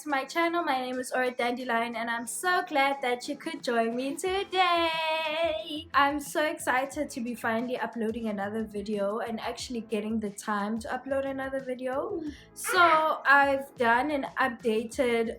to my channel. My name is Aura Dandelion and I'm so glad that you could join me today. I'm so excited to be finally uploading another video and actually getting the time to upload another video. So I've done an updated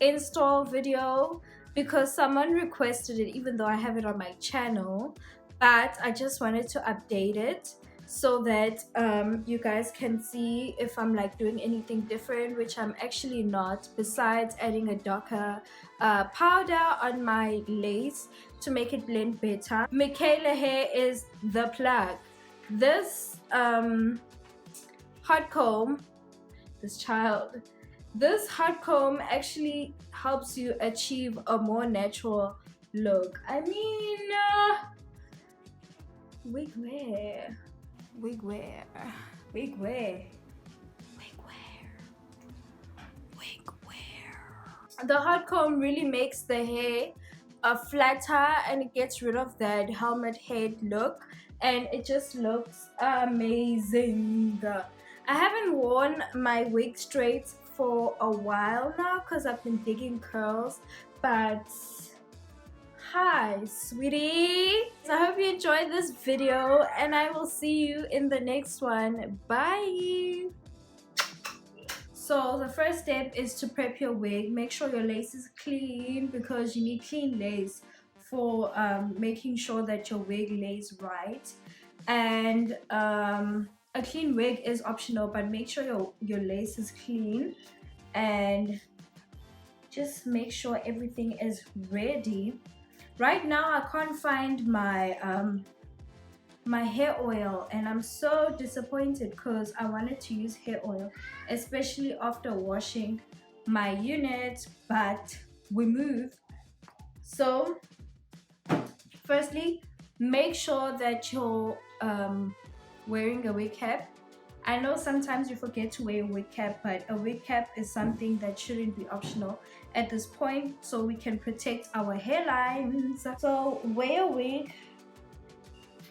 install video because someone requested it, even though I have it on my channel, but I just wanted to update it so that you guys can see if I'm like doing anything different, which I'm actually not, besides adding a darker powder on my lace to make it blend better. Mikaela hair is the plug. This hot comb, this hot comb actually helps you achieve a more natural look. I mean, wig wear. The hot comb really makes the hair flatter and it gets rid of that helmet head look and it just looks amazing. I haven't worn my wig straight for a while now because I've been digging curls, but hi sweetie, so I hope you enjoyed this video and I will see you in the next one. Bye. So the first step is to prep your wig. Make sure your lace is clean because you need clean lace for making sure that your wig lays right. And a clean wig is optional, but make sure your lace is clean and just make sure everything is ready. Right now I can't find my my hair oil and I'm so disappointed because I wanted to use hair oil, especially after washing my unit, but we move. So firstly, make sure that you're wearing a wig cap. I know sometimes you forget to wear a wig cap, but a wig cap is something that shouldn't be optional at this point, so we can protect our hairlines. So wear a wig,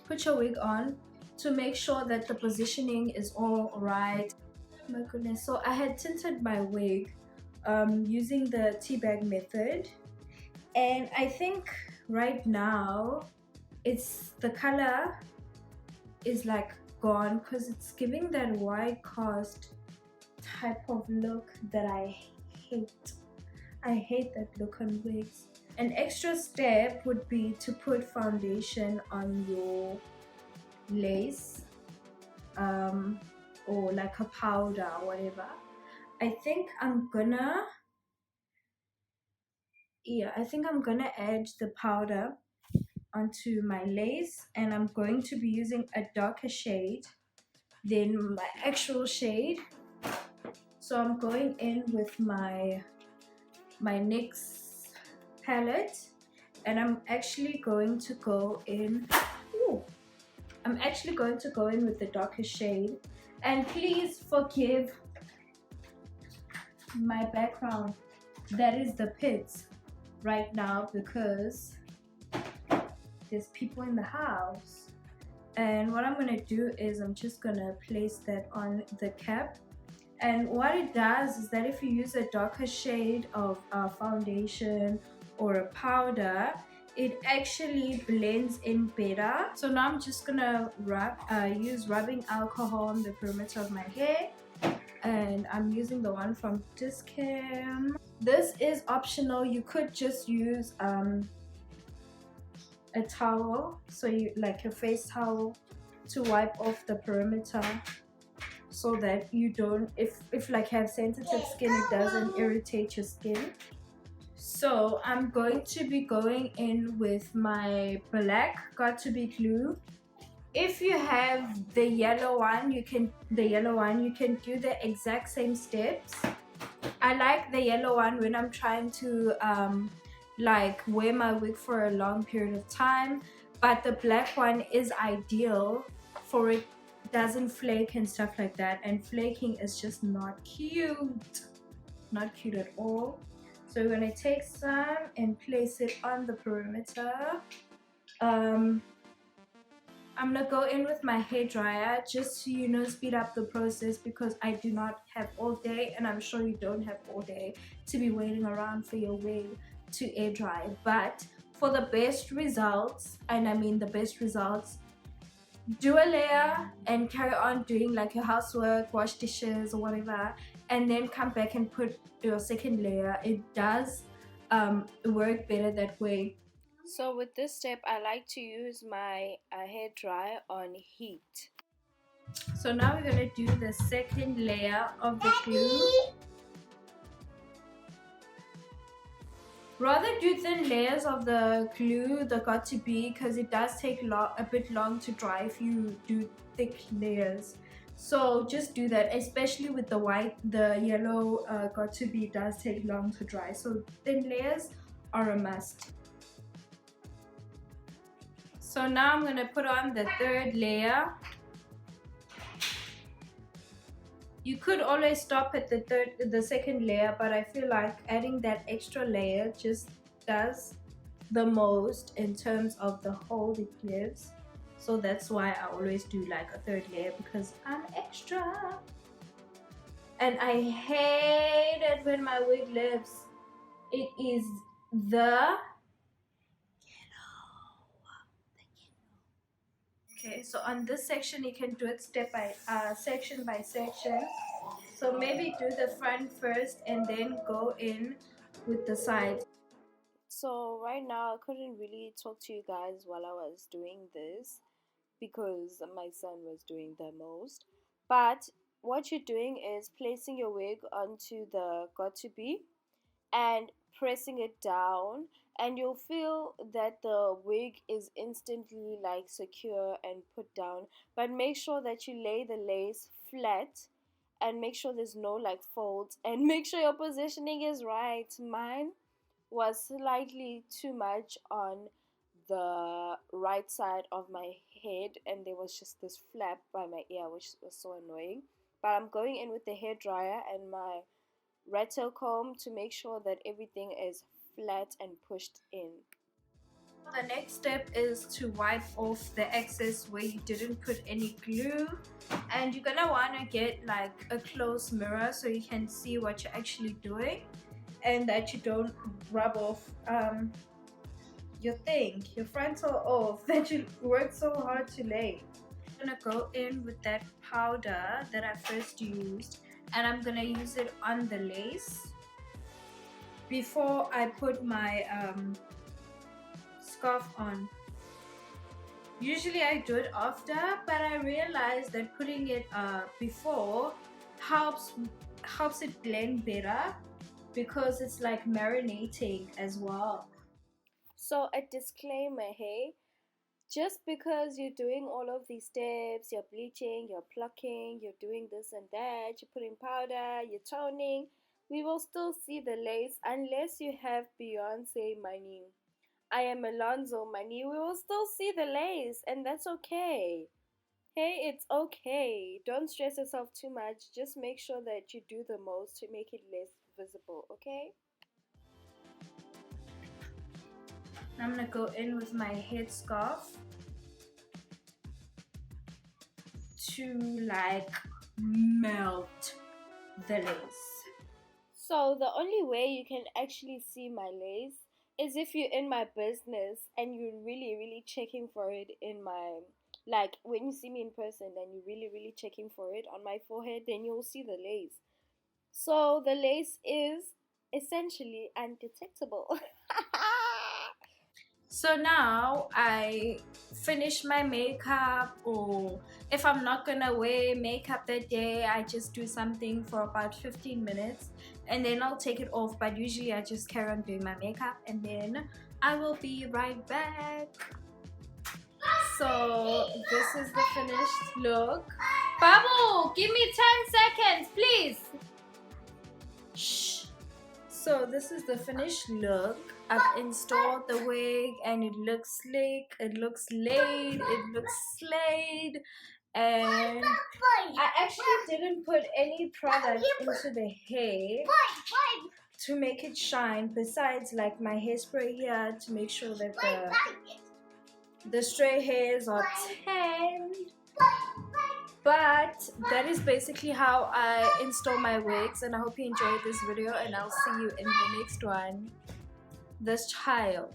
put your wig on to make sure that the positioning is all right. Oh my goodness, so I had tinted my wig using the tea bag method, and I think right now the color is like gone because it's giving that wide cast type of look that I hate. I hate that look on wigs. An extra step would be to put foundation on your lace or like a powder or whatever. I think I'm gonna add the powder onto my lace, and I'm going to be using a darker shade than my actual shade. So I'm going in with my NYX palette and I'm actually going to go in with the darker shade. And please forgive my background, that is the pits right now because there's people in the house. And what I'm gonna do is I'm just gonna place that on the cap. And what it does is that if you use a darker shade of foundation or a powder, it actually blends in better. So now I'm just gonna use rubbing alcohol on the perimeter of my hair, and I'm using the one from DISCHEM. This is optional. You could just use a towel, so you like a face towel, to wipe off the perimeter so that you don't, if like have sensitive skin, it doesn't irritate your skin. So I'm going to be going in with my black got2b glue. If you have the yellow one, you can do the exact same steps. I like the yellow one when I'm trying to like wear my wig for a long period of time, but the black one is ideal for it doesn't flake and stuff like that, and flaking is just not cute at all. So we're going to take some and place it on the perimeter. I'm gonna go in with my hair dryer just to, you know, speed up the process, because I do not have all day, and I'm sure you don't have all day to be waiting around for your wig to air dry. But for the best results, and I mean the best results, do a layer and carry on doing like your housework, wash dishes or whatever, and then come back and put your second layer. It does work better that way. So with this step, I like to use my hair dryer on heat. So now we're going to do the second layer of the glue. Rather do thin layers of the glue, the got to be, because it does take a bit long to dry if you do thick layers. So just do that, especially with the white, the yellow got to be does take long to dry. So thin layers are a must. So now I'm going to put on the third layer. You could always stop at the second layer, but I feel like adding that extra layer just does the most in terms of the hold it gives. So that's why I always do like a third layer, because I'm extra. And I hate it when my wig lifts. It is the okay, so on this section you can do it section by section. So maybe do the front first and then go in with the sides. So right now I couldn't really talk to you guys while I was doing this because my son was doing the most. But what you're doing is placing your wig onto the got to be and pressing it down, and you'll feel that the wig is instantly like secure and put down. But make sure that you lay the lace flat and make sure there's no like folds, and make sure your positioning is right. Mine was slightly too much on the right side of my head, and there was just this flap by my ear, which was so annoying. But I'm going in with the hair dryer and my rattle comb to make sure that everything is flat and pushed in. The next step is to wipe off the excess where you didn't put any glue, and you're gonna want to get like a close mirror so you can see what you're actually doing and that you don't rub off your frontal off that you worked so hard to lay. I'm gonna go in with that powder that I first used, and I'm gonna use it on the lace before I put my scarf on. Usually I do it after, but I realized that putting it before helps it blend better because it's like marinating as well. So a disclaimer, hey, just because you're doing all of these steps, you're bleaching, you're plucking, you're doing this and that, you're putting powder, you're toning, we will still see the lace unless you have Beyonce money. I am Alonzo money, we will still see the lace, and that's okay. Hey, it's okay. Don't stress yourself too much. Just make sure that you do the most to make it less visible, okay? I'm gonna go in with my headscarf to like melt the lace. So the only way you can actually see my lace is if you're in my business and you're really checking for it in my, like when you see me in person and you're really checking for it on my forehead, then you'll see the lace. So the lace is essentially undetectable. So now I finish my makeup, or if I'm not gonna wear makeup that day, I just do something for about 15 minutes and then I'll take it off. But usually I just carry on doing my makeup and then I will be right back. So this is the finished look. Babu, give me 10 seconds, please. Shh. So this is the finished look. I've installed the wig and it looks slick, it looks laid, it looks slayed, and I actually didn't put any product into the hair to make it shine, besides like my hairspray here to make sure that the stray hairs are tanned. But that is basically how I install my wigs, and I hope you enjoyed this video, and I'll see you in the next one. This child.